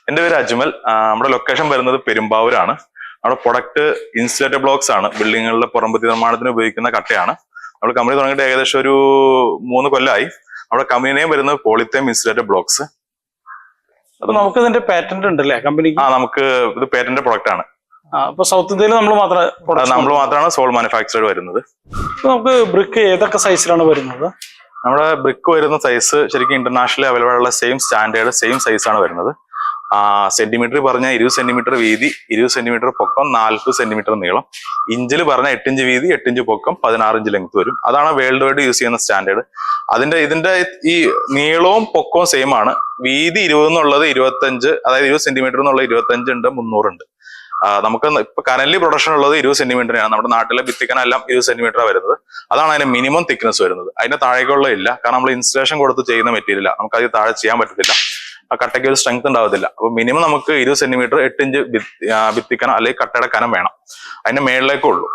എൻ്റെ പേര് അജ്മൽ. നമ്മുടെ ലൊക്കേഷൻ വരുന്നത് പെരുമ്പാവൂരാണ്. നമ്മുടെ പ്രൊഡക്റ്റ് ഇൻസുലേറ്റഡ് ബ്ലോക്സ് ആണ്. ബിൽഡിങ്ങുകളിലെ പുറംഭിത്തി നിർമ്മാണത്തിന് ഉപയോഗിക്കുന്ന കട്ടയാണ്. നമ്മുടെ കമ്പനി തുടങ്ങിയിട്ട് ഏകദേശം ഒരു 3 കൊല്ലമായി. നമ്മുടെ കമ്പനി നെയിം വരുന്നത് പോളിത്തൈം ഇൻസുലേറ്റഡ് ബ്ലോക്സ്. അപ്പൊ നമുക്ക് ഇതിന്റെ പാറ്റന്റ് ഉണ്ടല്ലേ കമ്പനിക്ക്? നമുക്ക് ഇത് പേറ്റന്റ് പ്രൊഡക്റ്റ് ആണ്. അപ്പൊ സൗത്ത് ഇന്ത്യയിൽ നമ്മൾ മാത്രമാണ് സോൾ മാനുഫാക്ചർഡ് വരുന്നത്. നമുക്ക് ബ്രിക്ക് ഏതൊക്കെ സൈസിലാണ് വരുന്നത്? നമ്മുടെ ബ്രിക്ക് വരുന്ന സൈസ് ശരിക്കും ഇന്റർനാഷണലി അവൈലബിൾ ആയുള്ള സെയിം സ്റ്റാൻഡേർഡ് സെയിം സൈസാണ് വരുന്നത്. സെന്റിമീറ്റർ പറഞ്ഞാൽ 20 സെന്റിമീറ്റർ വീതി, 20 സെന്റിമീറ്റർ പൊക്കം, 40 സെന്റിമീറ്റർ നീളം. ഇഞ്ചിൽ പറഞ്ഞാൽ 8 ഇഞ്ച് വീതി, 8 ഇഞ്ച് പൊക്കം, 16 ഇഞ്ച് ലെങ്ത് വരും. അതാണ് വേൾഡ് വൈഡ് യൂസ് ചെയ്യുന്ന സ്റ്റാൻഡേർഡ്. ഇതിന്റെ ഈ നീളവും പൊക്കവും സെയിം ആണ്. വീതി 20 എന്നുള്ളത് 25, അതായത് 20 സെന്റിമീറ്റർ എന്നുള്ളത് 25 ഉണ്ട്, 300 ഉണ്ട്. നമുക്ക് ഇപ്പൊ കറന്റ് പ്രൊഡക്ഷൻ ഉള്ളത് 20 സെന്റിമീറ്ററാണ്. നമ്മുടെ നാട്ടിലെ ഭിത്തിക്കനെല്ലാം 20 സെന്റിമീറ്ററാണ് വരുന്നത്. അതാണ് അതിന്റെ മിനിമം തിക്നെസ് വരുന്നത്. അതിന്റെ താഴേക്കുള്ള ഇല്ല. കാരണം നമ്മൾ ഇൻസ്റ്റലേഷൻ കൊടുത്ത് ചെയ്യുന്ന മെറ്റീരിയൽ, നമുക്ക് അത് താഴെ ചെയ്യാൻ പറ്റത്തില്ല. ആ കട്ടയ്ക്ക് ഒരു സ്ട്രെങ്ത് ഉണ്ടാവത്തില്ല. അപ്പൊ മിനിമം നമുക്ക് 20 സെന്റിമീറ്റർ 8 ഇഞ്ച് ഭിത്തിക്കനം അല്ലെങ്കിൽ കട്ടയുടെ കനം വേണം. അതിന്റെ മേളിലേക്കേ ഉള്ളൂ.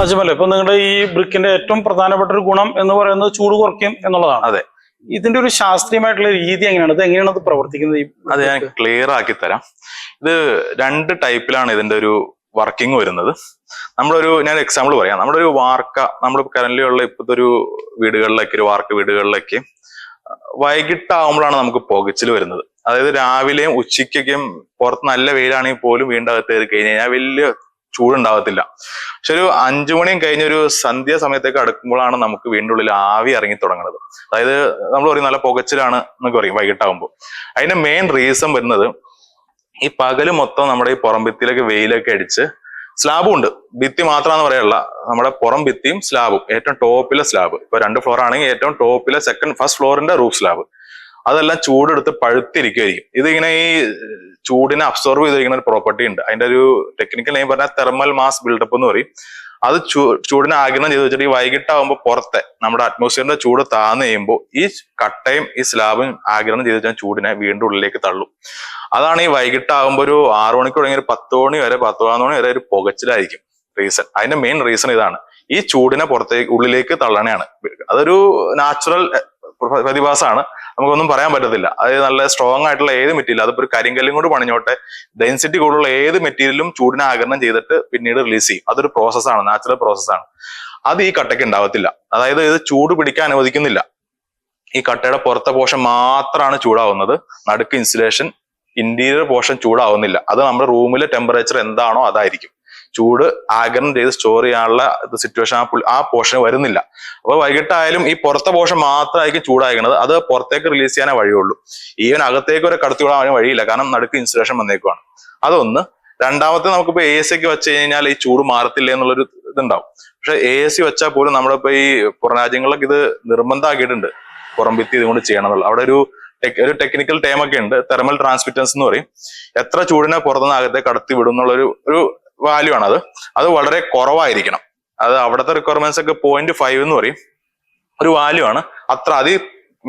അജ്മൽ, ഇപ്പൊ നിങ്ങളുടെ ഈ ബ്രിക്കിന്റെ ഏറ്റവും പ്രധാനപ്പെട്ട ഒരു ഗുണം എന്ന് പറയുന്നത് ചൂട് കുറയ്ക്കും എന്നുള്ളതാണ്. അതെ. ഇതിന്റെ ഒരു ശാസ്ത്രീയമായിട്ടുള്ള രീതി എങ്ങനെയാണ്? ഇത് എങ്ങനെയാണ് അത് പ്രവർത്തിക്കുന്നത്? അത് ഞാൻ ക്ലിയർ ആക്കി തരാം. ഇത് 2 ടൈപ്പിലാണ് ഇതിന്റെ ഒരു വർക്കിംഗ് വരുന്നത്. ഞാൻ എക്സാമ്പിൾ പറയാം. നമ്മുടെ ഒരു വാർക്ക, നമ്മൾ കറന്റ് ഉള്ള ഇപ്പോഴത്തെ ഒരു വീടുകളിലേക്ക്, ഒരു വാർക്ക വീടുകളിലേക്ക് വൈകിട്ടാവുമ്പോഴാണ് നമുക്ക് പുകച്ചിൽ വരുന്നത്. അതായത് രാവിലെയും ഉച്ചയ്ക്കും പുറത്ത് നല്ല വെയിലാണെങ്കിൽ പോലും വീടിന്റെ അകത്ത് കയറി കഴിഞ്ഞാൽ വലിയ ചൂടുണ്ടാവത്തില്ല. പക്ഷെ ഒരു 5 മണിയും കഴിഞ്ഞൊരു സന്ധ്യ സമയത്തേക്ക് അടുക്കുമ്പോഴാണ് നമുക്ക് വീടിന്റെ ഉള്ളിൽ ആവി ഇറങ്ങി തുടങ്ങുന്നത്. അതായത് നമ്മൾ പറയും നല്ല പുകച്ചിലാണ് എന്നൊക്കെ പറയും വൈകിട്ടാവുമ്പോൾ. അതിന്റെ മെയിൻ റീസൺ വരുന്നത് ഈ പകല് മൊത്തം നമ്മുടെ ഈ പുറം ഭിത്തിയിലേക്ക് വെയിലൊക്കെ അടിച്ച്, സ്ലാബും ഉണ്ട്, ഭിത്തി മാത്രമാണെന്ന് പറയാനുള്ള, നമ്മുടെ പുറം ഭിത്തിയും സ്ലാബും, ഏറ്റവും ടോപ്പിലെ സ്ലാബ്, ഇപ്പൊ 2 ഫ്ലോർ ആണെങ്കിൽ ഏറ്റവും ടോപ്പിലെ ഫസ്റ്റ് ഫ്ലോറിന്റെ റൂഫ് സ്ലാബ്, അതെല്ലാം ചൂടെടുത്ത് പഴുത്തിരിക്കുകയായിരിക്കും. ഇതിങ്ങനെ ഈ ചൂടിനെ അബ്സോർവ് ചെയ്തിരിക്കുന്ന ഒരു പ്രോപ്പർട്ടി ഉണ്ട്. അതിന്റെ ഒരു ടെക്നിക്കൽ നെയിം പറഞ്ഞാൽ തെർമൽ മാസ് ബിൽഡപ്പ് എന്ന് പറയും. അത് ചൂടിനെ ആഗിരണം ചെയ്ത് വെച്ചിട്ട് ഈ വൈകിട്ടാവുമ്പോൾ പുറത്തെ നമ്മുടെ അറ്റ്മോസ്ഫിയറിന്റെ ചൂട് താഴ്ന്നു കഴിയുമ്പോൾ ഈ കട്ടയും ഈ സ്ലാബും ആഗിരണം ചെയ്ത് വെച്ചാൽ ചൂടിനെ വീണ്ടും ഉള്ളിലേക്ക് തള്ളും. അതാണ് ഈ വൈകിട്ടാകുമ്പോൾ ഒരു 6 മണിക്ക് തുടങ്ങി ഒരു 10 മണി വരെ 11 മണി വരെ ഒരു പുകച്ചിലായിരിക്കും റീസൺ. അതിന്റെ മെയിൻ റീസൺ ഇതാണ്. ഈ ചൂടിനെ ഉള്ളിലേക്ക് തള്ളണയാണ്. അതൊരു നാച്ചുറൽ പ്രതിഭാസമാണ്, നമുക്കൊന്നും പറയാൻ പറ്റത്തില്ല. അത് നല്ല സ്ട്രോങ് ആയിട്ടുള്ള ഏത് മെറ്റീരിയൽ, അതിപ്പോ ഒരു കരിങ്കല്ലും കൊണ്ട് പണിഞ്ഞോട്ടെ, ഡെൻസിറ്റി കൂടുതലുള്ള ഏത് മെറ്റീരിയലും ചൂടിനെ ആഗിരണം ചെയ്തിട്ട് പിന്നീട് റിലീസ് ചെയ്യും. അതൊരു പ്രോസസ്സാണ്, നാച്ചുറൽ പ്രോസസ്സാണ്. അത് ഈ കട്ടയ്ക്ക് ഉണ്ടാവത്തില്ല. അതായത് ഇത് ചൂട് പിടിക്കാൻ അനുവദിക്കുന്നില്ല. ഈ കട്ടയുടെ പുറത്തെ പോർഷൻ മാത്രമാണ് ചൂടാവുന്നത്. നടുക്ക് ഇൻസുലേഷൻ, ഇന്റീരിയർ പോർഷൻ ചൂടാവുന്നില്ല. അത് നമ്മുടെ റൂമിലെ ടെമ്പറേച്ചർ എന്താണോ അതായിരിക്കും. ചൂട് ആഗിരണം ചെയ്ത് സ്റ്റോർ ചെയ്യാനുള്ള സിറ്റുവേഷൻ ആ പോർഷൻ വരുന്നില്ല. അപ്പൊ വൈകിട്ടായാലും ഈ പുറത്തെ പോർഷൻ മാത്രമായിരിക്കും ചൂടായിരിക്കുന്നത്. അത് പുറത്തേക്ക് റിലീസ് ചെയ്യാനേ വഴിയുള്ളൂ. ഈവൻ അകത്തേക്ക് വരെ കടത്തി വിടാൻ വഴിയില്ല, കാരണം നടുക്ക് ഇൻസുലേഷൻ വന്നേക്കുവാണ്. അതൊന്ന്. രണ്ടാമത്തെ, നമുക്കിപ്പോ AC ഒക്കെ വെച്ച് കഴിഞ്ഞാൽ ഈ ചൂട് മാറത്തില്ല എന്നുള്ളൊരു ഇതുണ്ടാവും. പക്ഷെ AC വെച്ചാൽ പോലും നമ്മളിപ്പോ ഈ പുറം രാജ്യങ്ങളിലൊക്കെ ഇത് നിർബന്ധമാക്കിയിട്ടുണ്ട്, പുറംഭിത്തി ഇതുകൊണ്ട് ചെയ്യണം എന്നുള്ളത്. അവിടെ ഒരു ടെക്നിക്കൽ ടേം ഒക്കെ ഉണ്ട്, തെർമൽ ട്രാൻസ്മിറ്റൻസ് എന്ന് പറയും. എത്ര ചൂടിനെ പുറത്തുനിന്ന് അകത്തേക്ക് കടത്തി വിടും എന്നുള്ളൊരു വാല്യൂ ആണ്. അത് വളരെ കുറവായിരിക്കണം. അത് അവിടുത്തെ റിക്വയർമെന്റ്സ് ഒക്കെ 0.5 എന്ന് പറയും, ഒരു വാല്യൂ ആണ്. അത്ര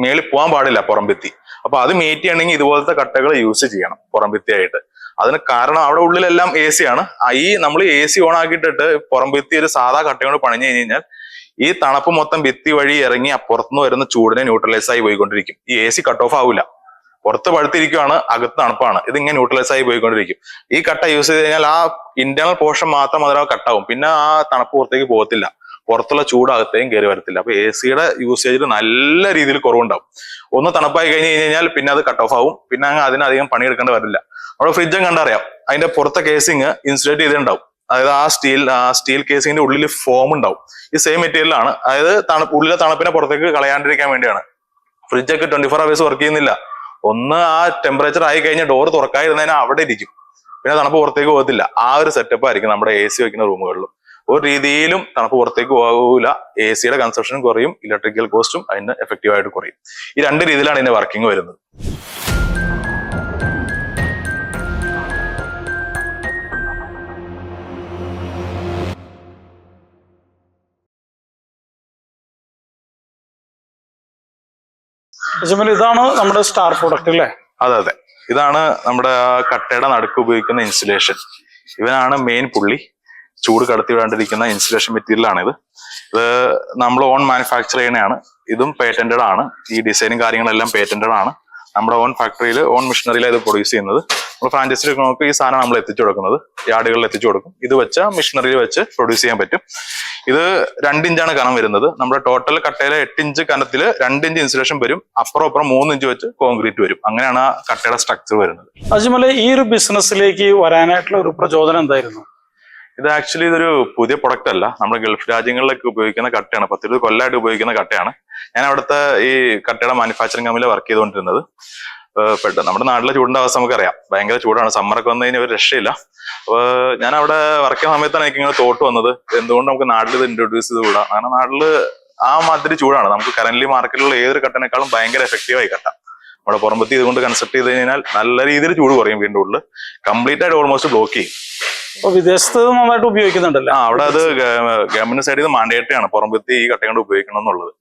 മേളിൽ പോകാൻ പാടില്ല പുറംഭിത്തി. അപ്പൊ അത് മീറ്റ് ചെയ്യണമെങ്കിൽ ഇതുപോലത്തെ കട്ടകൾ യൂസ് ചെയ്യണം പുറംഭിത്തിയായിട്ട്. അതിന് കാരണം അവിടെ ഉള്ളിലെല്ലാം AC ആണ്. നമ്മൾ AC ഓൺ ആക്കിയിട്ടിട്ട് പുറംഭിത്തി ഒരു സാധാ കട്ടയോട് പണിഞ്ഞു കഴിഞ്ഞാൽ ഈ തണുപ്പ് മൊത്തം ഭിത്തി വഴി ഇറങ്ങി പുറത്തുനിന്ന് വരുന്ന ചൂടിനെ ന്യൂട്രലൈസ് ആയി പോയിക്കൊണ്ടിരിക്കും. ഈ AC കട്ട് ഓഫ് ആവില്ല. പുറത്ത് പഴുത്തിരിക്കുകയാണ്, അകത്ത് തണുപ്പാണ്. ഇതിങ്ങനെ ന്യൂട്രലൈസ് ആയി പോയിക്കൊണ്ടിരിക്കും. ഈ കട്ട യൂസ് ചെയ്ത് കഴിഞ്ഞാൽ ആ ഇന്റേണൽ പോർഷൻ മാത്രം അതിന് കട്ടാവും. പിന്നെ ആ തണുപ്പ് പുറത്തേക്ക് പോകത്തില്ല, പുറത്തുള്ള ചൂട് അകത്തേക്കും കയറി വരത്തില്ല. അപ്പൊ ACയുടെ യൂസേജിൽ നല്ല രീതിയിൽ കുറവുണ്ടാവും. ഒന്ന് തണുപ്പായി കഴിഞ്ഞ് കഴിഞ്ഞാൽ പിന്നെ അത് കട്ട് ഓഫ് ആവും. പിന്നെ അതിനധികം പണിയെടുക്കേണ്ടി വരില്ല. നമ്മുടെ ഫ്രിഡ്ജും കണ്ടറിയാം, അതിന്റെ പുറത്തെ കേസിങ് ഇൻസുലേറ്റ് ചെയ്തിട്ടുണ്ടാവും. അതായത് ആ സ്റ്റീൽ കേസിങ്ങിന്റെ ഉള്ളിൽ ഫോം ഉണ്ടാവും. ഈ സെയിം മെറ്റീരിയലാണ്. അതായത് ഉള്ളിലെ തണുപ്പിനെ പുറത്തേക്ക് കളയാണ്ടിരിക്കാൻ വേണ്ടിയാണ്. ഫ്രിഡ്ജൊക്കെ 24 hours വർക്ക് ചെയ്യുന്നില്ല. ഒന്ന് ആ ടെമ്പറേച്ചർ ആയി കഴിഞ്ഞാൽ ഡോർ തുറക്കാതിരുന്നതിന് അവിടെ ഇരിക്കും, പിന്നെ തണുപ്പ് പുറത്തേക്ക് പോകത്തില്ല. ആ ഒരു സെറ്റപ്പ് ആയിരിക്കും നമ്മുടെ AC വെക്കുന്ന റൂമുകളിലും. ഒരു രീതിയിലും തണുപ്പ് പുറത്തേക്ക് പോകില്ല. ACയുടെ കൺസപ്ഷൻ കുറയും, ഇലക്ട്രിക്കൽ കോസ്റ്റും അതിന് എഫക്റ്റീവ് ആയിട്ട് കുറയും. ഈ 2 രീതിയിലാണ് ഇതിന്റെ വർക്കിംഗ് വരുന്നത്. ഇതാണ് നമ്മുടെ സ്റ്റാർ പ്രൊഡക്റ്റ് അല്ലേ? അതെ. ഇതാണ് നമ്മുടെ കട്ടയുടെ നടുക്ക് ഉപയോഗിക്കുന്ന ഇൻസുലേഷൻ. ഇവനാണ് മെയിൻ പുള്ളി. ചൂട് കടത്തി വിടാണ്ടിരിക്കുന്ന ഇൻസുലേഷൻ മെറ്റീരിയൽ ആണിത്. ഇത് നമ്മൾ ഓൺ മാനുഫാക്ചർ ചെയ്യണതാണ്. ഇതും പേറ്റന്റഡ് ആണ്. ഈ ഡിസൈനും കാര്യങ്ങളെല്ലാം പേറ്റന്റഡ് ആണ്. നമ്മുടെ ഓൺ ഫാക്ടറിയിൽ ഓൺ മെഷീനറിയിൽ ഇത് പ്രൊഡ്യൂസ് ചെയ്യുന്നത്. നമ്മൾ ഫ്രാഞ്ചൈസി എടുക്കുന്നവർക്ക് ഈ സാധനം നമ്മൾ എത്തിച്ചു കൊടുക്കുന്നത്, യാർഡുകളിൽ എത്തിച്ചു കൊടുക്കും. ഇത് വെച്ച മെഷീനറിയിൽ വെച്ച് പ്രൊഡ്യൂസ് ചെയ്യാൻ പറ്റും. ഇത് 2 ഇഞ്ചാണ് കനം വരുന്നത്. നമ്മുടെ ടോട്ടൽ കട്ടയിലെ 8 ഇഞ്ച് കനത്തിൽ 2 ഇഞ്ച് ഇൻസുലേഷൻ വരും, അപ്പുറം 3 ഇഞ്ച് വെച്ച് കോൺക്രീറ്റ് വരും. അങ്ങനെയാണ് ആ കട്ടയുടെ സ്ട്രക്ചർ വരുന്നത്. അജ്മൽ, ഈ ഒരു ബിസിനസ്സിലേക്ക് വരാനായിട്ടുള്ള ഒരു പ്രചോദനം എന്തായിരുന്നു? ഇത് ആക്ച്വലി ഇതൊരു പുതിയ പ്രൊഡക്റ്റ് അല്ല, നമ്മുടെ ഗൾഫ് രാജ്യങ്ങളിലൊക്കെ ഉപയോഗിക്കുന്ന കട്ടയാണ്. 10-20 കൊല്ലമായിട്ട് ഉപയോഗിക്കുന്ന കട്ടയാണ്. ഞാൻ അവിടുത്തെ ഈ കട്ടയുടെ മാനുഫാക്ചറിങ് കമ്പനിയിൽ വർക്ക് ചെയ്തുകൊണ്ടിരുന്നത്. പെട്ടെന്ന് നമ്മുടെ നാട്ടിലെ ചൂടിന്റെ അവസ്ഥ നമുക്കറിയാം, ഭയങ്കര ചൂടാണ്. സമ്മറൊക്കെ വന്നു കഴിഞ്ഞാൽ ഒരു രക്ഷയില്ല. അപ്പോൾ ഞാൻ അവിടെ വർക്ക് ചെയ്യുന്ന സമയത്താണ് എനിക്ക് ഇങ്ങനെ തോട്ട് വന്നത്, എന്തുകൊണ്ട് നമുക്ക് നാട്ടിൽ ഇത് ഇൻട്രൊഡ്യൂസ് ചെയ്ത് കൂടാ. കാരണം നാട്ടില് ആ മാതിരി ചൂടാണ്. നമുക്ക് കറന്റ്ലി മാർക്കറ്റിലുള്ള ഏതൊരു കട്ടനേക്കാളും ഭയങ്കര എഫക്റ്റീവായി കട്ട. നമ്മുടെ പുറമ്പത്തി ഇതുകൊണ്ട് കൺസെപ്റ്റ് ചെയ്ത് കഴിഞ്ഞാൽ നല്ല രീതിയിൽ ചൂട് കുറയും. വീണ്ടും ഉള്ളിൽ കംപ്ലീറ്റ് ആയിട്ട് ഓൾമോസ്റ്റ് ബ്ലോക്ക് ചെയ്യും. അപ്പൊ വിദേശത്ത് നന്നായിട്ട് ഉപയോഗിക്കുന്നുണ്ടല്ലോ. അവിടെ അത് ഗവൺമെന്റ് സൈഡിൽ നിന്ന് മാൻഡേറ്ററി ആണ് പുറമ്പത്തി ഈ കട്ട കൊണ്ട് ഉപയോഗിക്കണം എന്നുള്ളത്.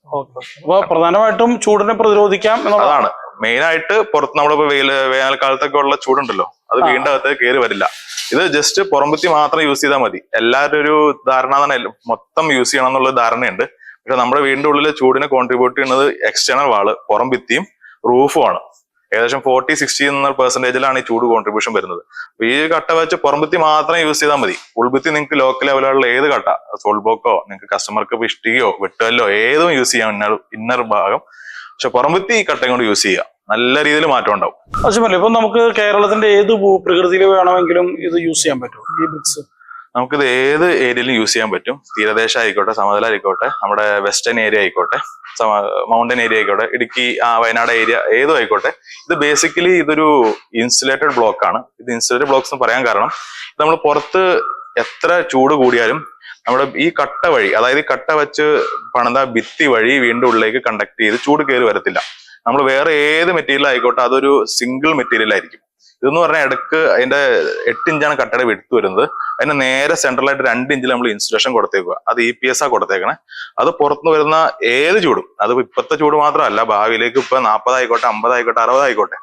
അപ്പൊ പ്രധാനമായിട്ടും ചൂടിനെ പ്രതിരോധിക്കാം എന്നുള്ളതാണ് മെയിൻ ആയിട്ട്. പുറത്ത് നമ്മളിപ്പോ വേനൽക്കാലത്തൊക്കെ ഉള്ള ചൂടുണ്ടല്ലോ, അത് വീണ്ടും അകത്ത് കയറി വരില്ല. ഇത് ജസ്റ്റ് പുറമ്പത്തി മാത്രം യൂസ് ചെയ്താൽ മതി. എല്ലാവരും ഒരു ധാരണ തന്നെ മൊത്തം യൂസ് ചെയ്യണം എന്നുള്ള ധാരണയുണ്ട്. പക്ഷെ നമ്മുടെ വീടിന്റെ ഉള്ളിൽ ചൂടിനെ കോൺട്രിബ്യൂട്ട് ചെയ്യുന്നത് എക്സ്റ്റേണൽ വാള്, പുറംഭിത്തിയും റൂഫും ആണ്. ഏകദേശം 40-60% ഈ ചൂട് കോൺട്രിബ്യൂഷൻ വരുന്നത്. ഈ കട്ട വെച്ച് പുറംഭിത്തി മാത്രം യൂസ് ചെയ്താൽ മതി. ഉൾഭിത്തി നിങ്ങൾക്ക് ലോക്കൽ ലെവലുള്ള ഏത് കട്ട, സോൾ ബ്ലോക്കോ നിങ്ങൾക്ക് കസ്റ്റമർക്ക് ഇഷ്ടികയോ വെട്ടുകല്ലോ ഏതും യൂസ് ചെയ്യാം ഇന്നർ ഭാഗം. പക്ഷെ പുറംഭിത്തി ഈ കട്ടയും കൊണ്ട് യൂസ് ചെയ്യുക, നല്ല രീതിയിൽ മാറ്റം ഉണ്ടാവും. അജ്മൽ, ഇപ്പൊ നമുക്ക് കേരളത്തിന്റെ ഏത് ഭൂപ്രകൃതിയിൽ വേണമെങ്കിലും ഇത് യൂസ് ചെയ്യാൻ പറ്റും ഈ ബ്രിക്സ്? നമുക്കിത് ഏത് ഏരിയയിലും യൂസ് ചെയ്യാൻ പറ്റും. തീരദേശം ആയിക്കോട്ടെ, സമതല ആയിക്കോട്ടെ, നമ്മുടെ വെസ്റ്റേൺ ഏരിയ ആയിക്കോട്ടെ, മൗണ്ടൻ ഏരിയ ആയിക്കോട്ടെ, ഇടുക്കി വയനാട് ഏരിയ ഏതും ആയിക്കോട്ടെ. ഇത് ബേസിക്കലി ഇതൊരു ഇൻസുലേറ്റഡ് ബ്ലോക്ക് ആണ്. ഇത് ഇൻസുലേറ്റഡ് ബ്ലോക്സ് എന്ന് പറയാൻ കാരണം, നമ്മൾ പുറത്ത് എത്ര ചൂട് കൂടിയാലും നമ്മുടെ ഈ കട്ട വഴി, അതായത് ഈ കട്ട വെച്ച് പണിത ഭിത്തി വഴി വീണ്ടും ഉള്ളിലേക്ക് കണ്ടക്ട് ചെയ്ത് ചൂട് കയറി വരത്തില്ല. നമ്മൾ വേറെ ഏത് മെറ്റീരിയൽ ആയിക്കോട്ടെ, അതൊരു സിംഗിൾ മെറ്റീരിയൽ ആയിരിക്കും. ഇതെന്ന് പറഞ്ഞാൽ ഇടക്ക് അതിന്റെ 8 ഇഞ്ചാണ് കട്ടയുടെ വിടുത്ത് വരുന്നത്. അതിന് നേരെ സെൻട്രലായിട്ട് 2 ഇഞ്ചിൽ നമ്മൾ ഇൻസുലേഷൻ കൊടുത്തേക്കുക. അത് EPS ആ കൊടുത്തേക്കണേ. അത് പുറത്തുനിന്ന് വരുന്ന ഏത് ചൂടും, അത് ഇപ്പോഴത്തെ ചൂട് മാത്രമല്ല, ഭാവിയിലേക്ക് ഇപ്പൊ 40 ആയിക്കോട്ടെ, 50 ആയിക്കോട്ടെ, 60 ആയിക്കോട്ടെ,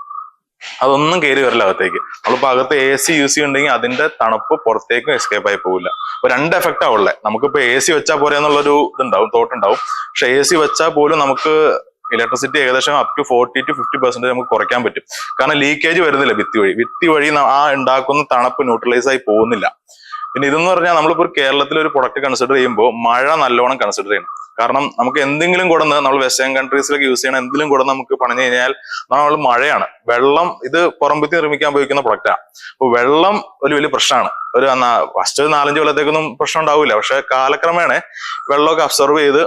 അതൊന്നും കയറി വരില്ല അകത്തേക്ക്. നമ്മളിപ്പോ അകത്ത് AC യൂസ് ചെയ്യുന്നുണ്ടെങ്കിൽ അതിന്റെ തണുപ്പ് പുറത്തേക്കും എസ്കേപ്പ് ആയി പോകില്ല. അപ്പൊ 2 എഫക്റ്റ് ആവുള്ളേ. നമുക്കിപ്പോ AC വെച്ചാൽ പോരെ എന്നുള്ളൊരു ഇതുണ്ടാവും, തോട്ടുണ്ടാവും. പക്ഷെ AC വെച്ചാൽ പോലും നമുക്ക് ഇലക്ട്രിസിറ്റി ഏകദേശം അപ് ടു 40-50% നമുക്ക് കുറയ്ക്കാൻ പറ്റും. കാരണം ലീക്കേജ് വരുന്നില്ല ഭിത്തി വഴി ആ ഉണ്ടാക്കുന്ന തണുപ്പ് ന്യൂട്രലൈസ് ആയി പോകുന്നില്ല. പിന്നെ ഇതെന്ന് പറഞ്ഞാൽ നമ്മളിപ്പോ കേരളത്തിലെ ഒരു പ്രൊഡക്റ്റ് കൺസിഡർ ചെയ്യുമ്പോൾ മഴ നല്ലോണം കൺസിഡർ ചെയ്യണം. കാരണം നമുക്ക് എന്തെങ്കിലും കൊടുന്ന് നമ്മൾ വെസ്റ്റേൺ കൺട്രീസിലൊക്കെ യൂസ് ചെയ്യണം, എന്തെങ്കിലും കൊടുന്ന് നമുക്ക് പണിഞ്ഞു കഴിഞ്ഞാൽ നമ്മൾ മഴയാണ്. വെള്ളം, ഇത് പുറംഭിത്തി നിർമ്മിക്കാൻ ഉപയോഗിക്കുന്ന പ്രൊഡക്റ്റാണ്. അപ്പൊ വെള്ളം ഒരു വലിയ പ്രശ്നമാണ്. ഒരു ഫസ്റ്റ് 4-5 കൊല്ലത്തേക്കൊന്നും പ്രശ്നം ഉണ്ടാവില്ല. പക്ഷെ കാലക്രമേണ വെള്ളമൊക്കെ അബ്സർവ് ചെയ്ത്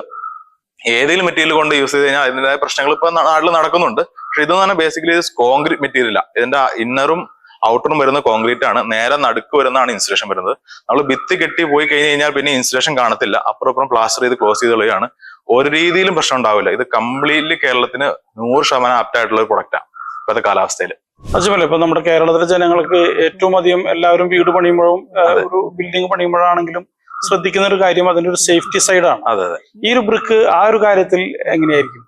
ഏതെങ്കിലും മെറ്റീരിയൽ കൊണ്ട് യൂസ് ചെയ്ത് കഴിഞ്ഞാൽ അതിൻ്റെതായ പ്രശ്നങ്ങൾ ഇപ്പൊ നാട്ടിൽ നടക്കുന്നുണ്ട്. പക്ഷെ ഇതെന്ന് പറഞ്ഞാൽ ബേസിക്കലി കോൺക്രീറ്റ് മെറ്റീരിയല. ഇതിന്റെ ഇന്നറും ഔട്ടറും വരുന്ന കോൺക്രീറ്റ് ആണ്. നേരെ നടുക്ക് വരുന്നതാണ് ഇൻസുലേഷൻ വരുന്നത്. നമ്മൾ ഭിത്തി കെട്ടി പോയി കഴിഞ്ഞ് കഴിഞ്ഞാൽ പിന്നെ ഇൻസുലേഷൻ കാണത്തില്ല. അപ്പുറം പ്ലാസ്റ്റർ ചെയ്ത് ക്ലോസ് ചെയ്ത് കളയാണ്. ഒരു രീതിയിലും പ്രശ്നം ഉണ്ടാവില്ല. ഇത് കംപ്ലീറ്റ്ലി കേരളത്തിന് 100% ആപ്റ്റ് ആയിട്ടുള്ള ഒരു പ്രൊഡക്റ്റാണ് ഇപ്പോഴത്തെ കാലാവസ്ഥയിൽ. അജ്മൽ, ഇപ്പൊ നമ്മുടെ കേരളത്തിലെ ജനങ്ങൾക്ക് ഏറ്റവും അധികം എല്ലാവരും വീട് പണിയുമ്പോഴും ഒരു ബിൽഡിംഗ് പണിയുമ്പോഴാണെങ്കിലും ശ്രദ്ധിക്കുന്ന ഒരു കാര്യം അതിന്റെ ഒരു സേഫ്റ്റി സൈഡാണ്. അതെ. ഈ ഒരു ബ്രിക്ക് ആ ഒരു കാര്യത്തിൽ എങ്ങനെയായിരിക്കും?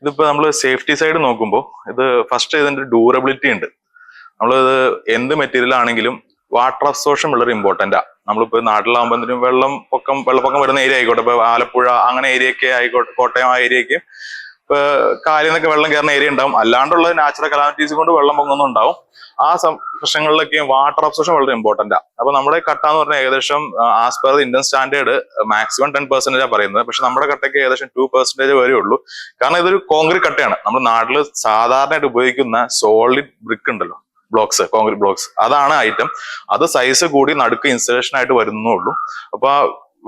ഇതിപ്പോ നമ്മൾ സേഫ്റ്റി സൈഡ് നോക്കുമ്പോൾ ഇത് ഫസ്റ്റ് ഇതിന്റെ ഡ്യൂറബിലിറ്റി ഉണ്ട്. നമ്മളിത് എന്ത് മെറ്റീരിയൽ ആണെങ്കിലും വാട്ടർ അബ്സോർഷൻ വളരെ ഇമ്പോർട്ടന്റാ. നമ്മളിപ്പോ നാട്ടിലാകുമ്പോഴത്തേനും വെള്ളപ്പൊക്കം വരുന്ന ഏരിയ ആയിക്കോട്ടെ, ഇപ്പൊ ആലപ്പുഴ അങ്ങനെ ഏരിയയൊക്കെ ആയിക്കോട്ടെ, കോട്ടയം ആ ഏരിയക്ക് ഇപ്പൊ കാലിൽ നിന്നൊക്കെ വെള്ളം കയറുന്ന ഏരിയ ഉണ്ടാവും. അല്ലാണ്ടുള്ള നാച്ചുറൽ കലാമിറ്റീസ് കൊണ്ട് വെള്ളം പൊങ്ങുന്നുണ്ടാവും. ആ പ്രശ്നങ്ങളിലൊക്കെ വാട്ടർ അബ്സോർഷൻ വളരെ ഇമ്പോർട്ടന്റാ. അപ്പൊ നമ്മുടെ കട്ട എന്ന് പറഞ്ഞാൽ ഏകദേശം as per Indian standard maximum 10% പറയുന്നത്. പക്ഷെ നമ്മുടെ കട്ടയ്ക്ക് ഏകദേശം 2% വരെ ഉള്ളൂ. കാരണം ഇതൊരു കോൺക്രീറ്റ് കട്ടയാണ്. നമ്മുടെ നാട്ടിൽ സാധാരണയായിട്ട് ഉപയോഗിക്കുന്ന സോളിഡ് ബ്രിക്ക് ഉണ്ടല്ലോ, ബ്ലോക്സ്, കോൺക്രീറ്റ് ബ്ലോക്സ്, അതാണ് ഐറ്റം. അത് സൈസ് കൂടി നടുക്ക് ഇൻസ്റ്റലേഷൻ ആയിട്ട് വരുന്നുള്ളൂ. അപ്പൊ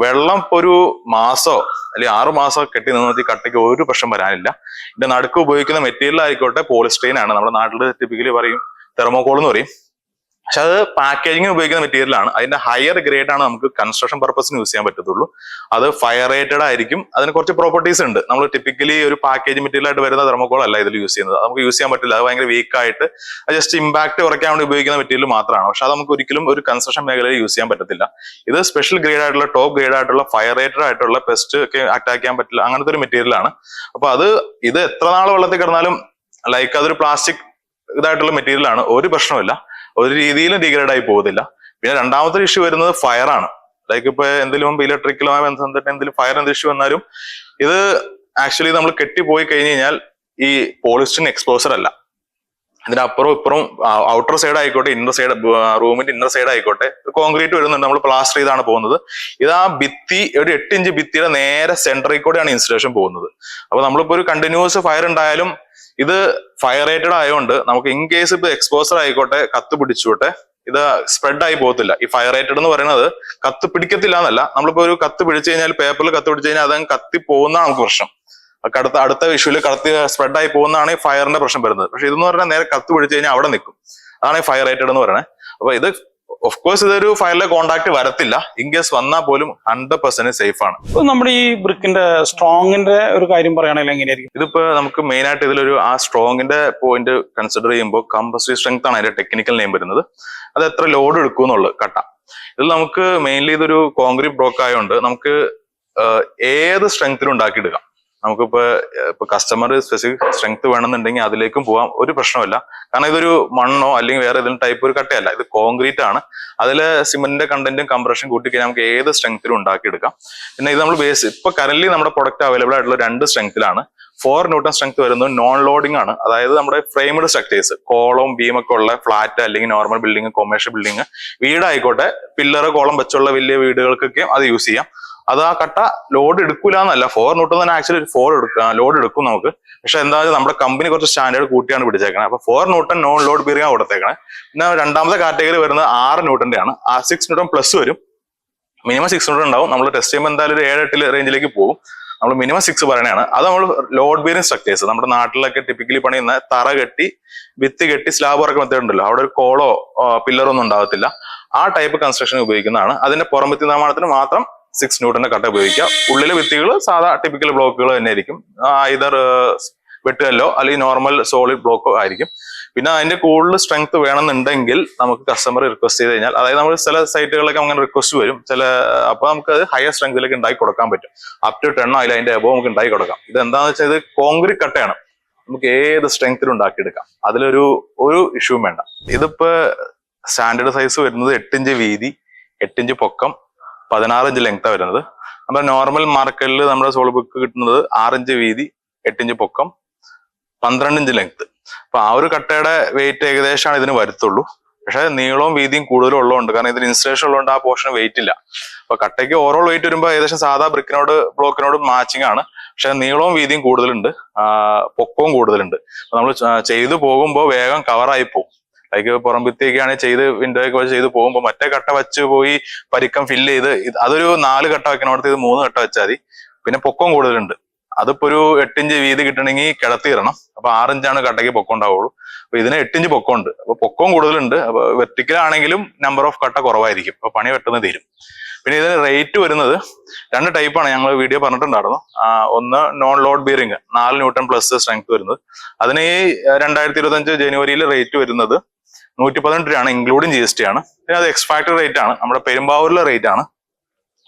വെള്ളം ഇപ്പൊ ഒരു മാസോ അല്ലെങ്കിൽ 6 മാസോ കെട്ടി നിന്നത് ഈ കട്ടയ്ക്ക് ഒരു പ്രശ്നം വരാനില്ല. ഇതിന്റെ നടുക്ക് ഉപയോഗിക്കുന്ന മെറ്റീരിയൽ ആയിക്കോട്ടെ പോളിസ്റ്റൈൻ ആണ്. നമ്മുടെ നാട്ടിൽ ടിപ്പിക്കലി പറയും തെർമോകോൾ എന്ന് പറയും. പക്ഷെ അത് പാക്കേജിങ്ങിന് ഉപയോഗിക്കുന്ന മെറ്റീരിയൽ ആണ്. അതിന്റെ ഹയർ ഗ്രേഡ് ആണ് നമുക്ക് കൺസ്ട്രക്ഷൻ പർപ്പസിന് യൂസ് ചെയ്യാൻ പറ്റത്തുള്ളൂ. അത് ഫയർ റേറ്റഡ് ആയിരിക്കും. അതിന് കുറച്ച് പ്രോപ്പർട്ടീസ് ഉണ്ട്. നമ്മൾ ടിപ്പിക്കലി ഒരു പാക്കേജ് മെറ്റീരിയൽ ആയിട്ട് വരുന്ന തെർമോകോൾ അല്ല ഇതിൽ യൂസ് ചെയ്യുന്നത്. നമുക്ക് യൂസ് ചെയ്യാൻ പറ്റില്ല. അത് ഭയങ്കര വീക്ക് ആയിട്ട് ജസ്റ്റ് ഇമ്പാക്ട് കുറയ്ക്കാൻ വേണ്ടി ഉപയോഗിക്കുന്ന മെറ്റീരിയൽ മാത്രമാണ്. പക്ഷെ അത് നമുക്ക് ഒരിക്കലും ഒരു കൺസ്ട്രക്ഷൻ മേഖലയിൽ യൂസ് ചെയ്യാൻ പറ്റത്തില്ല. ഇത് സ്പെഷ്യൽ ഗ്രേഡ് ആയിട്ടുള്ള ടോപ്പ് ഗ്രേഡ് ആയിട്ടുള്ള ഫയർ റേറ്റഡ് ആയിട്ടുള്ള പെസ്റ്റ് ഒക്കെ അറ്റാക്ക് ചെയ്യാൻ പറ്റില്ല, അങ്ങനത്തെ ഒരു മെറ്റീരിയൽ ആണ്. അപ്പൊ ഇത് എത്ര നാൾ വെള്ളത്തിൽ കിടന്നാലും ലൈക്ക് അതൊരു പ്ലാസ്റ്റിക് ഇതായിട്ടുള്ള മെറ്റീരിയൽ ആണ്. ഒരു പ്രശ്നമില്ല, ഒരു രീതിയിലും ഡീഗ്രേഡ് ആയി പോകുന്നില്ല. പിന്നെ രണ്ടാമത്തെ ഇഷ്യൂ വരുന്നത് ഫയർ ആണ്. ലൈക്ക് ഇപ്പൊ എന്തെങ്കിലും ഇലക്ട്രിക്കലുമായി ബന്ധപ്പെട്ട് എന്തെങ്കിലും ഫയർ ഇഷ്യൂ വന്നാലും ഇത് ആക്ച്വലി നമ്മൾ കെട്ടിപ്പോയി കഴിഞ്ഞ് കഴിഞ്ഞാൽ ഈ പോളിസ്റ്ററിന് എക്സ്പോസർ അല്ല. ഇതിന്റെ അപ്പുറം ഇപ്പുറം ഔട്ടർ സൈഡ് ആയിക്കോട്ടെ, ഇന്നർ സൈഡ്, റൂമിന്റെ ഇന്നർ സൈഡ് ആയിക്കോട്ടെ, കോൺക്രീറ്റ് വരുന്നുണ്ട്. നമ്മൾ പ്ലാസ്റ്റർ ചെയ്താണ് പോകുന്നത്. ഇത് ആ ഭിത്തി, ഒരു 8 ഇഞ്ച് ഭിത്തിയുടെ നേരെ സെന്ററിൽ കൂടെയാണ് ഇൻസ്റ്റലേഷൻ പോകുന്നത്. അപ്പൊ നമ്മളിപ്പോ ഒരു കണ്ടിന്യൂസ് ഫയർ ഉണ്ടായാലും ഇത് ഫയർ റേറ്റഡ് ആയതുകൊണ്ട് നമുക്ക് ഇൻ കേസ് ഇപ്പൊ എക്സ്പോസർ ആയിക്കോട്ടെ, കത്ത് പിടിച്ചോട്ടെ, ഇത് സ്പ്രെഡ് ആയി പോകത്തില്ല. ഈ ഫയർ റേറ്റഡ് എന്ന് പറയുന്നത് കത്ത് പിടിക്കത്തില്ല എന്നല്ല, നമ്മളിപ്പോ ഒരു കത്ത് പിടിച്ചു കഴിഞ്ഞാൽ, പേപ്പറിൽ കത്ത് പിടിച്ചു കഴിഞ്ഞാൽ അതങ്ങ് കത്തി പോകുന്നതാണ് നമുക്ക് പ്രശ്നം. അടുത്ത വിഷുവിൽ കത്തി സ്പ്രെഡ് ആയി പോകുന്നതാണ് ഈ ഫയറിന്റെ പ്രശ്നം വരുന്നത്. പക്ഷെ ഇതെന്ന് പറഞ്ഞാൽ നേരെ കത്ത് പിടിച്ചു കഴിഞ്ഞാൽ അവിടെ നിൽക്കും. അതാണ് ഈ ഫയർ റേറ്റഡ് എന്ന് പറയുന്നത്. അപ്പൊ ഇത് ഓഫ് കോഴ്സ് ഇതൊരു ഫയറിലെ കോണ്ടാക്ട് വരത്തില്ല. ഇൻ കേസ് വന്നാൽ പോലും 100% സേഫ് ആണ്. നമ്മുടെ ഈ ബ്രിക്കിന്റെ സ്ട്രോങ്ങിന്റെ ഒരു കാര്യം പറയുകയാണെങ്കിൽ എങ്ങനെയായിരിക്കും? ഇതിപ്പോ നമുക്ക് മെയിൻ ആയിട്ട് ഇതിലൊരു ആ സ്ട്രോങ്ങിന്റെ പോയിന്റ് കൺസിഡർ ചെയ്യുമ്പോൾ കംപ്രസീവ് സ്ട്രെങ്ത് ആണ് അതിന്റെ ടെക്നിക്കൽ നെയിം വരുന്നത്. അത് എത്ര ലോഡ് എടുക്കും എന്നുള്ളത് കട്ട. ഇതിൽ നമുക്ക് മെയിൻലി ഇതൊരു കോൺക്രീറ്റ് ബ്ലോക്ക് ആയതുകൊണ്ട് നമുക്ക് ഏത് സ്ട്രെങ്ത്തിലും ഉണ്ടാക്കിയെടുക്കാം. നമുക്കിപ്പോ കസ്റ്റമർ സ്പെസിഫിക് സ്ട്രെങ്ത് വേണമെന്നുണ്ടെങ്കിൽ അതിലേക്കും പോവാം, ഒരു പ്രശ്നമില്ല. കാരണം ഇതൊരു മണ്ണോ അല്ലെങ്കിൽ വേറെ ഏതെങ്കിലും ടൈപ്പ് ഒരു കട്ടയല്ല, ഇത് കോൺക്രീറ്റ് ആണ്. അതിൽ സിമെന്റിന്റെ കണ്ടന്റും കംപ്രഷൻ കൂട്ടി കഴിഞ്ഞാൽ നമുക്ക് ഏത് സ്ട്രെങ്ത്തിലും ഉണ്ടാക്കിയെടുക്കാം. പിന്നെ ഇത് നമ്മൾ ഇപ്പൊ കറന്റ് നമ്മുടെ പ്രൊഡക്റ്റ് അവൈലബിൾ ആയിട്ടുള്ള 2 സ്ട്രെങ്ത്തിലാണ്. 4 ന്യൂട്ടൺ സ്ട്രെങ്ത് വരുന്നത് നോൺ ലോഡിംഗ് ആണ്. അതായത് നമ്മുടെ ഫ്രെയിംഡ് സ്ട്രക്ചേഴ്സ്, കോളം ബീമൊക്കെ ഉള്ള ഫ്ലാറ്റ് അല്ലെങ്കിൽ നോർമൽ ബിൽഡിംഗ്, കൊമേഴ്ഷ്യൽ ബിൽഡിംഗ്, വീടായിക്കോട്ടെ, പില്ലറ് കോളം വെച്ചുള്ള വലിയ വീടുകൾക്കൊക്കെ അത് യൂസ് ചെയ്യാം. അത് ആ കട്ട ലോഡ് എടുക്കൂല എന്നല്ല, 4 ന്യൂട്ടൺ തന്നെ ആക്ച്വലി 4 ലോഡ് എടുക്കും നമുക്ക്. പക്ഷെ എന്താ നമ്മുടെ കമ്പനി കുറച്ച് സ്റ്റാൻഡേർഡ് കൂട്ടിയാണ് പിടിച്ചേക്കണത്. അപ്പൊ 4 ന്യൂട്ടൺ നോൺ ലോഡ് ബീറിംഗ് കൊടുത്തേക്കണേ. പിന്നെ രണ്ടാമത്തെ കാറ്റഗറി വരുന്നത് 6 ന്യൂട്ടന്റെ ആണ്. ആ 6 ന്യൂട്ടൺ പ്ലസ് വരും. മിനിമം 6 ന്യൂട്ടൺ ഉണ്ടാവും. നമ്മൾ ടെസ്റ്റ് ചെയ്യുമ്പോൾ എന്തായാലും ഒരു 7-8 റേഞ്ചിലേക്ക് പോകും. നമ്മൾ മിനിമം 6 പറയണതാണ്. അത് നമ്മൾ ലോഡ് ബീറിംഗ് സ്ട്രക്ചേഴ്സ്, നമ്മുടെ നാട്ടിലൊക്കെ ടിപ്പിക്കലി പണിയുന്ന തറ കെട്ടി ഭിത്തി കെട്ടി സ്ലാബ് ഇറക്കി മെത്തേഡ് ഉണ്ടല്ലോ, അവിടെ ഒരു കോളോ പില്ലറോ ഒന്നും ഉണ്ടാകത്തില്ല. ആ ടൈപ്പ് കൺസ്ട്രക്ഷൻ ഉപയോഗിക്കുന്നതാണ്. അതിന്റെ പുറംഭിത്തി നിർമ്മാണത്തിന് മാത്രം 6 ന്യൂട്ടന്റെ കട്ട ഉപയോഗിക്കുക. ഉള്ളിലെ ഭിത്തികൾ സാധാ ടിപ്പിക്കൽ ബ്ലോക്കുകൾ തന്നെ ആയിരിക്കും. ഇതർ വെട്ടുകല്ലോ അല്ലെങ്കിൽ നോർമൽ സോളിഡ് ബ്ലോക്കോ ആയിരിക്കും. പിന്നെ അതിന്റെ കൂടുതൽ സ്ട്രെങ്ത് വേണമെന്നുണ്ടെങ്കിൽ നമുക്ക് കസ്റ്റമർ റിക്വസ്റ്റ് ചെയ്ത് കഴിഞ്ഞാൽ, അതായത് നമ്മൾ ചില സൈറ്റുകളിലൊക്കെ അങ്ങനെ റിക്വസ്റ്റ് വരും, അപ്പൊ നമുക്ക് അത് ഹയർ സ്ട്രെങ്തിലേക്ക് ഉണ്ടാക്കി കൊടുക്കാൻ പറ്റും. അപ് ടു 10 അതിൽ അതിന്റെ എബോ നമുക്ക് ഉണ്ടാക്കി കൊടുക്കാം. ഇത് എന്താണെന്ന് വെച്ചാൽ ഇത് കോൺക്രീറ്റ് കട്ടയാണ്, നമുക്ക് ഏത് സ്ട്രെങ്ത്തിലും ഉണ്ടാക്കിയെടുക്കാം. അതിലൊരു ഇഷ്യൂവും വേണ്ട. ഇതിപ്പോ സ്റ്റാൻഡേർഡ് സൈസ് വരുന്നത് 8 ഇഞ്ച് വീതി, 8 ഇഞ്ച് പൊക്കം, 16 ഇഞ്ച് ലെങ്താ വരുന്നത്. നമ്മുടെ നോർമൽ മാർക്കറ്റിൽ നമ്മുടെ സോൾ ബുക്ക് കിട്ടുന്നത് 6 ഇഞ്ച് വീതി, 8 ഇഞ്ച് പൊക്കം, 12 ഇഞ്ച് ലെങ്ത്. അപ്പൊ ആ ഒരു കട്ടയുടെ വെയിറ്റ് ഏകദേശമാണ് ഇതിന് വരുത്തുള്ളൂ. പക്ഷെ നീളവും വീതിയും കൂടുതലും ഉള്ളതുകൊണ്ട്, കാരണം ഇതിന് ഇൻസ്റ്റലേഷൻ ഉള്ളതുകൊണ്ട് ആ പോർഷൻ വെയിറ്റ് ഇല്ല. അപ്പൊ കട്ടയ്ക്ക് ഓവറോൾ വെയിറ്റ് വരുമ്പോൾ ഏകദേശം സാധാ ബ്ലോക്കിനോട് മാച്ചിങ് ആണ്. പക്ഷെ നീളവും വീതിയും കൂടുതലുണ്ട്, പൊക്കവും കൂടുതലുണ്ട്. നമ്മൾ ചെയ്തു പോകുമ്പോൾ വേഗം കവറായി പോകും. ലൈക്ക് പുറംഭിത്തിയൊക്കെയാണ് വിൻഡോയൊക്കെ ചെയ്ത് പോകുമ്പോൾ മറ്റേ കട്ട വെച്ച് പോയി പരിക്കം ഫില്ല് ചെയ്ത് അതൊരു 4 കട്ട വെക്കണോടത്ത് ഇത് 3 കട്ട വെച്ചാൽ മതി. പിന്നെ പൊക്കം കൂടുതലുണ്ട്. അതിപ്പോ ഒരു 8 ഇഞ്ച് വീതി കിട്ടണമെങ്കിൽ കിടത്തിയിടണം. അപ്പൊ 6 ഇഞ്ചാണ് കട്ടയ്ക്ക് പൊക്കം ഉണ്ടാവുള്ളൂ. അപ്പൊ ഇതിന് 8 ഇഞ്ച് പൊക്കം ഉണ്ട്. അപ്പൊ പൊക്കവും കൂടുതലുണ്ട്. അപ്പൊ വെർട്ടിക്കലാണെങ്കിലും നമ്പർ ഓഫ് കട്ട കുറവായിരിക്കും. അപ്പൊ പണി പെട്ടെന്ന് തീരും. പിന്നെ ഇതിന് റേറ്റ് വരുന്നത് 2 ടൈപ്പാണ്, ഞങ്ങൾ വീഡിയോ പറഞ്ഞിട്ടുണ്ടായിരുന്നു. ഒന്ന് non load bearing 4 newton plus strength വരുന്നത്. അതിന് ഈ 2025 ജനുവരിയിൽ റേറ്റ് വരുന്നത് 118 രൂപയാണ്, ഇൻക്ലൂഡിങ് GST ആണ്. പിന്നെ അത് എക്സ്ഫാക്ടറി റേറ്റ് ആണ്, നമ്മുടെ പെരുമ്പാവൂരിലെ റേറ്റ് ആണ്.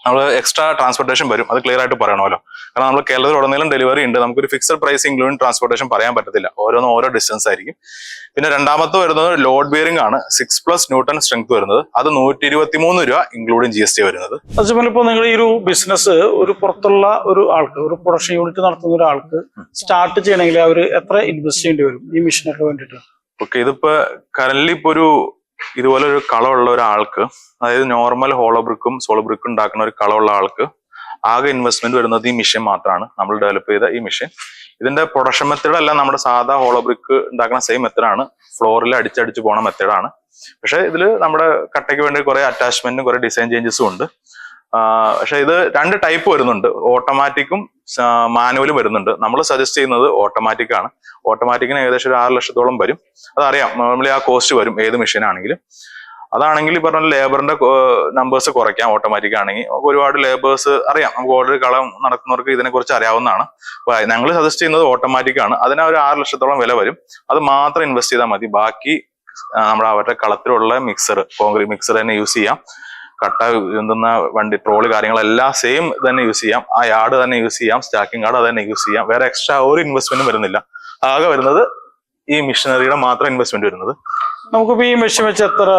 നമ്മൾ എക്സ്ട്രാ ട്രാൻസ്പോർട്ടേഷൻ വരും, അത് ക്ലിയർ ആയിട്ട് പറയണമല്ലോ. കാരണം നമ്മൾ കേരളത്തിൽ ഉടനീളം ഡെലിവറി ഉണ്ട്. നമുക്കൊരു ഫിക്സഡ് പ്രൈസ് ഇൻക്ലൂഡിങ് ട്രാൻസ്പോർട്ടേഷൻ പറയാൻ പറ്റത്തില്ല, ഓരോന്നും ഓരോ ഡിസ്റ്റൻസ് ആയിരിക്കും. പിന്നെ രണ്ടാമത്തെ വരുന്നത് ലോഡ് ബിയറിംഗ് ആണ്, 6+ ന്യൂട്ടൺ സ്ട്രെങ്ത് വരുന്നത്. അത് 123 രൂപ ഇൻക്ലൂഡിങ് GST വരുന്നത്. അതുപോലെ ഇപ്പോൾ നിങ്ങൾ ഈ ഒരു ബിസിനസ് ഒരു പുറത്തുള്ള ഒരു ആൾക്ക്, ഒരു പ്രൊഡക്ഷൻ യൂണിറ്റ് നടത്തുന്ന ഒരാൾക്ക് സ്റ്റാർട്ട് ചെയ്യണമെങ്കിൽ അവർ എത്ര ഇൻവെസ്റ്റ് ചെയ്യേണ്ടി വരും ഈ മെഷീനൊക്കെ വേണ്ടിയിട്ട്? ഓക്കെ, ഇതിപ്പോ കറന്റ് ഇപ്പൊ ഇതുപോലെ ഒരു കളമുള്ള ഒരാൾക്ക്, അതായത് നോർമൽ ഹോളോ ബ്രിക്കും സോളോ ബ്രിക്കും ഉണ്ടാക്കുന്ന ഒരു കളമുള്ള ആൾക്ക് ആകെ ഇൻവെസ്റ്റ്മെന്റ് വരുന്നത് ഈ മെഷീൻ മാത്രമാണ്, നമ്മൾ ഡെവലപ്പ് ചെയ്ത ഈ മെഷീൻ. ഇതിന്റെ പ്രൊഡക്ഷൻ മെത്തേഡ് അല്ല നമ്മുടെ സാധാ ഹോളോ ബ്രിക്ക് ഉണ്ടാക്കുന്ന സെയിം മെത്തേഡാണ്, ഫ്ലോറിൽ അടിച്ചടിച്ച് പോണ മെത്തേഡാണ്. പക്ഷെ ഇതിൽ നമ്മുടെ കട്ടയ്ക്ക് വേണ്ടി കുറെ അറ്റാച്ച്മെന്റും കുറെ ഡിസൈൻ ചേഞ്ചസും ഉണ്ട്. പക്ഷെ ഇത് 2 ടൈപ്പ് വരുന്നുണ്ട്, ഓട്ടോമാറ്റിക്കും മാനുവലും വരുന്നുണ്ട്. നമ്മൾ സജസ്റ്റ് ചെയ്യുന്നത് ഓട്ടോമാറ്റിക് ആണ്. ഓട്ടോമാറ്റിക്കിന് ഏകദേശം ഒരു 6 ലക്ഷത്തോളം വരും. അതറിയാം, നോർമലി ആ കോസ്റ്റ് വരും ഏത് മെഷീൻ ആണെങ്കിലും. അതാണെങ്കിൽ ഈ പറഞ്ഞ ലേബറിന്റെ നമ്പേഴ്സ് കുറയ്ക്കാം. ഓട്ടോമാറ്റിക് ആണെങ്കിൽ ഒരുപാട് ലേബേഴ്സ് അറിയാം, നമുക്ക് ഓൾറെഡി കളം നടക്കുന്നവർക്ക് ഇതിനെ കുറിച്ച് അറിയാവുന്നതാണ്. അപ്പൊ ഞങ്ങൾ സജസ്റ്റ് ചെയ്യുന്നത് ഓട്ടോമാറ്റിക് ആണ്. അതിന് ഒരു 6 ലക്ഷത്തോളം വില വരും. അത് മാത്രം ഇൻവെസ്റ്റ് ചെയ്താൽ മതി. ബാക്കി നമ്മുടെ അവരുടെ കളത്തിലുള്ള മിക്സർ, കോൺക്രീറ്റ് മിക്സർ തന്നെ യൂസ് ചെയ്യാം. കട്ട എന്തുന്ന വണ്ടി ട്രോള് കാര്യങ്ങളെല്ലാം സെയിം തന്നെ യൂസ് ചെയ്യാം. ആ യാർഡ് തന്നെ യൂസ് ചെയ്യാം, സ്റ്റാക്കിംഗ് യാർഡ് അത് തന്നെ യൂസ് ചെയ്യാം. വേറെ എക്സ്ട്രാ ഒരു ഇൻവെസ്റ്റ്മെന്റും വരുന്നില്ല. ആകെ വരുന്നത് ഈ മിഷനറിയുടെ മാത്രം ഇൻവെസ്റ്റ്മെന്റ് വരുന്നത്. നമുക്കിപ്പോ ഈ മെഷീൻ വെച്ച് എത്ര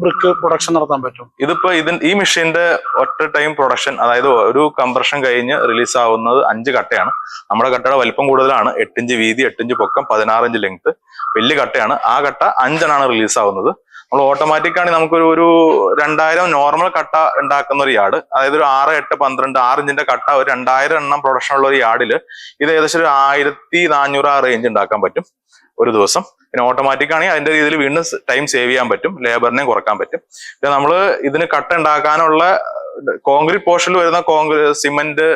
ബ്രിക്ക് പ്രൊഡക്ഷൻ നടത്താൻ പറ്റും? ഇതിപ്പോ ഈ മെഷീന്റെ ഒറ്റ ടൈം പ്രൊഡക്ഷൻ, അതായത് ഒരു കംപ്രഷൻ കഴിഞ്ഞ് റിലീസ് ആവുന്നത് 5 കട്ടയാണ്. നമ്മുടെ കട്ടയുടെ വലിപ്പം കൂടുതലാണ്, 8 ഇഞ്ച് വീതി, 8 ഇഞ്ച് പൊക്കം, 16 ഇഞ്ച് ലെങ്ത്, വലിയ കട്ടയാണ്. ആ കട്ട 5 റിലീസ് ആവുന്നത്. നമ്മൾ ഓട്ടോമാറ്റിക് ആണെങ്കിൽ നമുക്കൊരു 2000 നോർമൽ കട്ട ഉണ്ടാക്കുന്ന ഒരു യാർഡ്, അതായത് ഒരു 6, 8, 12, 6 ഇഞ്ചിന്റെ കട്ട ഒരു 2000 എണ്ണം പ്രൊഡക്ഷൻ ഉള്ള ഒരു യാർഡിൽ ഇത് ഏകദേശം ഒരു 1400 ആ റേഞ്ച് ഉണ്ടാക്കാൻ പറ്റും ഒരു ദിവസം. പിന്നെ ഓട്ടോമാറ്റിക് ആണെങ്കിൽ അതിന്റെ രീതിയിൽ വീണ്ടും ടൈം സേവ് ചെയ്യാൻ പറ്റും, ലേബറിനെ കുറക്കാൻ പറ്റും. പിന്നെ നമ്മൾ ഇതിന് കട്ട ഉണ്ടാക്കാനുള്ള കോൺക്രീറ്റ് പോർഷനിൽ വരുന്ന സിമന്റ്,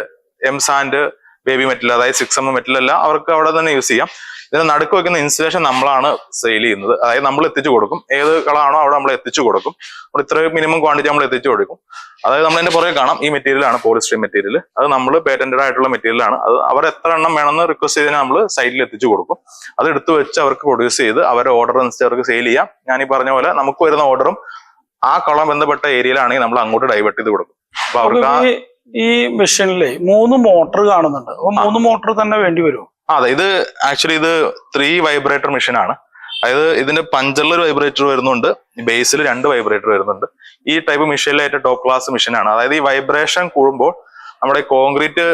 എംസാൻഡ്, ബേബി മെറ്റൽ, അതായത് 6M മെറ്റൽ എല്ലാം അവർക്ക് അവിടെ തന്നെ യൂസ് ചെയ്യാം. ഇതിന് നടുക്ക് വെക്കുന്ന ഇൻസ്റ്റലേഷൻ നമ്മളാണ് സെയിൽ ചെയ്യുന്നത്, അതായത് നമ്മൾ എത്തിച്ചു കൊടുക്കും. ഏത് കളാണോ അവിടെ നമ്മൾ എത്തിച്ചു കൊടുക്കും. നമ്മൾ ഇത്രയും മിനിമം ക്വാണ്ടിറ്റി നമ്മൾ എത്തിച്ചു കൊടുക്കും. അതായത് നമ്മൾ അതിന്റെ പുറകെ കാണാം, ഈ മെറ്റീരിയൽ ആണ് പോളിസ്റ്റർ മെറ്റീരിയൽ. അത് നമ്മൾ പേറ്റന്റഡ് ആയിട്ടുള്ള മെറ്റീരിയൽ ആണ്. അത് അവർ എത്ര എണ്ണം വേണമെന്ന് റിക്വസ്റ്റ് ചെയ്തതിന് നമ്മൾ സൈറ്റിൽ എത്തിച്ചു കൊടുക്കും. അത് എടുത്തു വെച്ച് അവർക്ക് പ്രൊഡ്യൂസ് ചെയ്ത് അവരുടെ ഓർഡർ അനുസരിച്ച് അവർക്ക് സെയിൽ ചെയ്യാം. ഞാൻ ഈ പറഞ്ഞ പോലെ നമുക്ക് വരുന്ന ഓർഡറും ആ കളം ബന്ധപ്പെട്ട ഏരിയയിലാണെങ്കിൽ നമ്മൾ അങ്ങോട്ട് ഡൈവേർട്ട് ചെയ്ത് കൊടുക്കും. അപ്പൊ അവർക്ക് ഈ മെഷീനിലെ 3 മോട്ടർ കാണുന്നുണ്ട്. അപ്പൊ 3 മോട്ടർ തന്നെ വേണ്ടി വരുമോ? അതെ, ഇത് ആക്ച്വലി ഇത് 3 വൈബ്രേറ്റർ മെഷീൻ ആണ്. അതായത് ഇതിന്റെ പഞ്ചറിൽ ഒരു വൈബ്രേറ്റർ വരുന്നുണ്ട്, ബേസിൽ 2 വൈബ്രേറ്റർ വരുന്നുണ്ട്. ഈ ടൈപ്പ് മെഷീനിലെ ഏറ്റവും ടോപ്പ് ക്ലാസ് മെഷീനാണ്. അതായത് ഈ വൈബ്രേഷൻ കൂടുമ്പോൾ നമ്മുടെ കോൺക്രീറ്റ്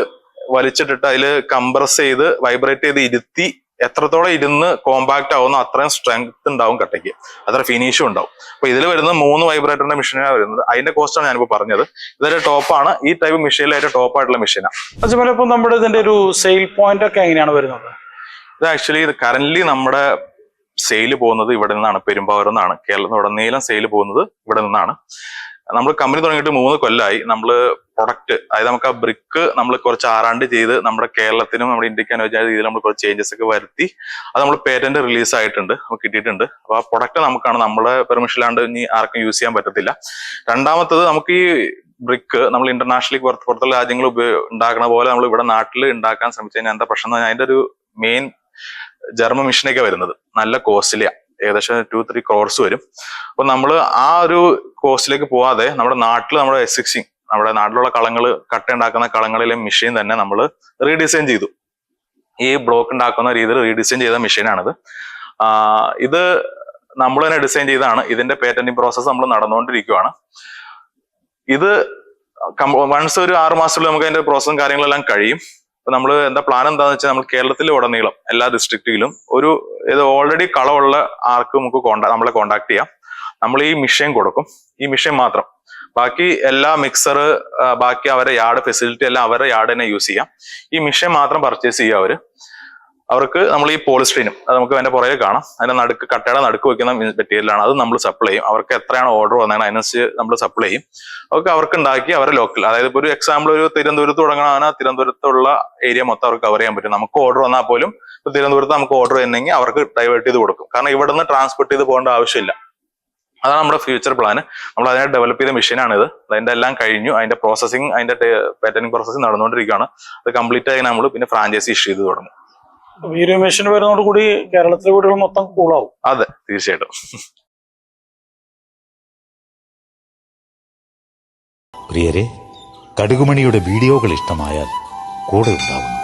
വലിച്ചിട്ടിട്ട് അതിൽ കംപ്രസ് ചെയ്ത് വൈബ്രേറ്റ് ചെയ്ത് ഇരുത്തി എത്രത്തോളം ഇരുന്ന് കോമ്പാക്ട് ആവുന്ന അത്രയും സ്ട്രെങ്ത് ഉണ്ടാവും കട്ടയ്ക്ക്, അത്ര ഫിനിഷും ഉണ്ടാവും. അപ്പൊ ഇതിൽ വരുന്നത് 3 വൈബ്രേറ്ററിന്റെ മെഷീനാണ് വരുന്നത്. അതിന്റെ കോസ്റ്റാണ് ഞാനിപ്പോൾ പറഞ്ഞത്. ഇതൊരു ടോപ്പാണ്, ഈ ടൈപ്പ് മെഷീനിലെ ഏറ്റവും ടോപ്പ് ആയിട്ടുള്ള മെഷീനാണ്. അതുപോലെ ഇപ്പൊ നമ്മുടെ ഇതിന്റെ ഒരു സെയിൽ പോയിന്റ് ഒക്കെ എങ്ങനെയാണ് വരുന്നത്? ഇത് ആക്ച്വലി കറന്റ്ലി നമ്മുടെ സെയിൽ പോകുന്നത് ഇവിടെ നിന്നാണ്, പെരുമ്പാവൂരിൽ നിന്നാണ്. കേരളത്തിലുടനീളം സെയിൽ പോകുന്നത് ഇവിടെ നിന്നാണ്. നമ്മൾ കമ്പനി തുടങ്ങിയിട്ട് 3 കൊല്ലമായി. നമ്മൾ പ്രൊഡക്റ്റ്, അതായത് നമുക്ക് ആ ബ്രിക്ക് നമ്മൾ കുറച്ച് ആറാണ്ട് ചെയ്ത് നമ്മുടെ കേരളത്തിനും നമ്മുടെ ഇന്ത്യക്ക് അനുയോജ്യ രീതിയിൽ നമ്മൾ കുറച്ച് ചേഞ്ചസ് ഒക്കെ വരുത്തി അത് നമ്മൾ പേറ്റന്റ് റിലീസ് ആയിട്ടുണ്ട്, നമുക്ക് കിട്ടിയിട്ടുണ്ട്. അപ്പൊ ആ പ്രൊഡക്റ്റ് നമുക്കാണ്, നമ്മളെ പെർമിഷൻ ഇല്ലാണ്ട് ഇനി ആർക്കും യൂസ് ചെയ്യാൻ പറ്റത്തില്ല. രണ്ടാമത്തത്, നമുക്ക് ഈ ബ്രിക്ക് നമ്മൾ ഇന്റർനാഷണലി പുറത്തുള്ള രാജ്യങ്ങൾ ഉണ്ടാക്കുന്ന പോലെ നമ്മൾ ഇവിടെ നാട്ടിൽ ഉണ്ടാക്കാൻ ശ്രമിച്ചു കഴിഞ്ഞാൽ എന്താ പ്രശ്നം എന്ന് പറഞ്ഞാൽ അതിന്റെ ഒരു മെയിൻ ജർമ്മൻ മെഷീനൊക്കെ വരുന്നത് നല്ല കോസ്റ്റ്ലിയാ, ഏകദേശം 2-3 ക്രോർസ് വരും. അപ്പൊ നമ്മൾ ആ ഒരു കോസ്റ്റിലേക്ക് പോവാതെ നമ്മുടെ നാട്ടിൽ നമ്മുടെ എക്സിസ്റ്റിംഗ്, നമ്മുടെ നാട്ടിലുള്ള കളങ്ങൾ, കട്ട ഉണ്ടാക്കുന്ന കളങ്ങളിലെ മെഷീൻ തന്നെ നമ്മൾ റീഡിസൈൻ ചെയ്തു. ഈ ബ്ലോക്ക് ഉണ്ടാക്കുന്ന രീതിയിൽ റീഡിസൈൻ ചെയ്ത മെഷീനാണിത്. ഇത് നമ്മൾ തന്നെ ഡിസൈൻ ചെയ്താണ്. ഇതിന്റെ പേറ്റന്റിങ് പ്രോസസ്സ് നമ്മൾ നടന്നുകൊണ്ടിരിക്കുകയാണ്. ഇത് വൺസ് ഒരു 6 മാസത്തിൽ നമുക്ക് അതിന്റെ പ്രോസസ്സും കാര്യങ്ങളെല്ലാം കഴിയും. അപ്പൊ നമ്മൾ എന്താ പ്ലാൻ എന്താന്ന് വെച്ചാൽ നമ്മൾ കേരളത്തിൽ ഉടനീളം എല്ലാ ഡിസ്ട്രിക്റ്റിലും ഇത് ഓൾറെഡി കളമുള്ള ആർക്ക് നമുക്ക് നമ്മളെ കോണ്ടാക്ട് ചെയ്യാം. നമ്മൾ ഈ മിഷൻ കൊടുക്കും, ഈ മിഷൻ മാത്രം. ബാക്കി എല്ലാ മിക്സർ, ബാക്കി അവരുടെ യാർഡ് ഫെസിലിറ്റി എല്ലാം അവരുടെ യാർഡ് തന്നെ യൂസ് ചെയ്യാം. ഈ മിഷൻ മാത്രം പർച്ചേസ് ചെയ്യുക അവർക്ക് നമ്മൾ ഈ പോളിസ്റ്റീനും, അത് നമുക്ക് അതിന്റെ പുറകെ കാണാം, അതിന്റെ നടുക്ക്, കട്ടയുടെ നടുക്ക് വെക്കുന്ന മെറ്റീരിയലാണ്. അത് നമ്മൾ സപ്ലൈ ചെയ്യും. അവർക്ക് എത്രയാണ് ഓർഡർ വന്നത് അതിനനുസരിച്ച് നമ്മൾ സപ്ലൈ ചെയ്യും. അവർക്ക് ഉണ്ടാക്കി അവരെ ലോക്കൽ, അതായത് ഇപ്പോൾ ഒരു എക്സാമ്പിൾ ഒരു തിരുവനന്തപുരത്ത് തുടങ്ങണമെങ്കിൽ തിരുവനന്തപുരത്തുള്ള ഏരിയ മൊത്തം അവർക്ക് കവർ ചെയ്യാൻ പറ്റും. നമുക്ക് ഓർഡർ വന്നാൽ പോലും ഇപ്പൊ തിരുവനന്തപുരത്ത് നമുക്ക് ഓർഡർ ചെയ്യുന്നെങ്കിൽ അവർക്ക് ഡൈവേർട്ട് ചെയ്ത് കൊടുക്കും. കാരണം ഇവിടെ നിന്ന് ട്രാൻസ്പോർട്ട് ചെയ്ത് പോകേണ്ട ആവശ്യമില്ല. അതാണ് നമ്മുടെ ഫ്യൂച്ചർ പ്ലാൻ. നമ്മൾ അതിനെ ഡെവലപ്പ് ചെയ്ത മെഷീനാണിത്. അതിന്റെ എല്ലാം കഴിഞ്ഞു, അതിന്റെ പ്രോസസ്സിങ്, അതിന്റെ പാറ്റേണിംഗ് പ്രോസസ്സിങ് നടന്നുകൊണ്ടിരിക്കുകയാണ്. അത് കംപ്ലീറ്റ് ആയി നമ്മൾ പിന്നെ ഫ്രാഞ്ചൈസി ഇഷ്യൂ ചെയ്ത് തുടങ്ങും. ഈ ഒരു മെഷീൻ വരുന്നതോടുകൂടി കേരളത്തിലെ വീടുകൾ മൊത്തം കൂളാവും. അതെ, തീർച്ചയായിട്ടും. പ്രിയരെ, കടുകുമണിയുടെ വീഡിയോകൾ ഇഷ്ടമായാൽ കൂടെ ഉണ്ടാവുന്നു.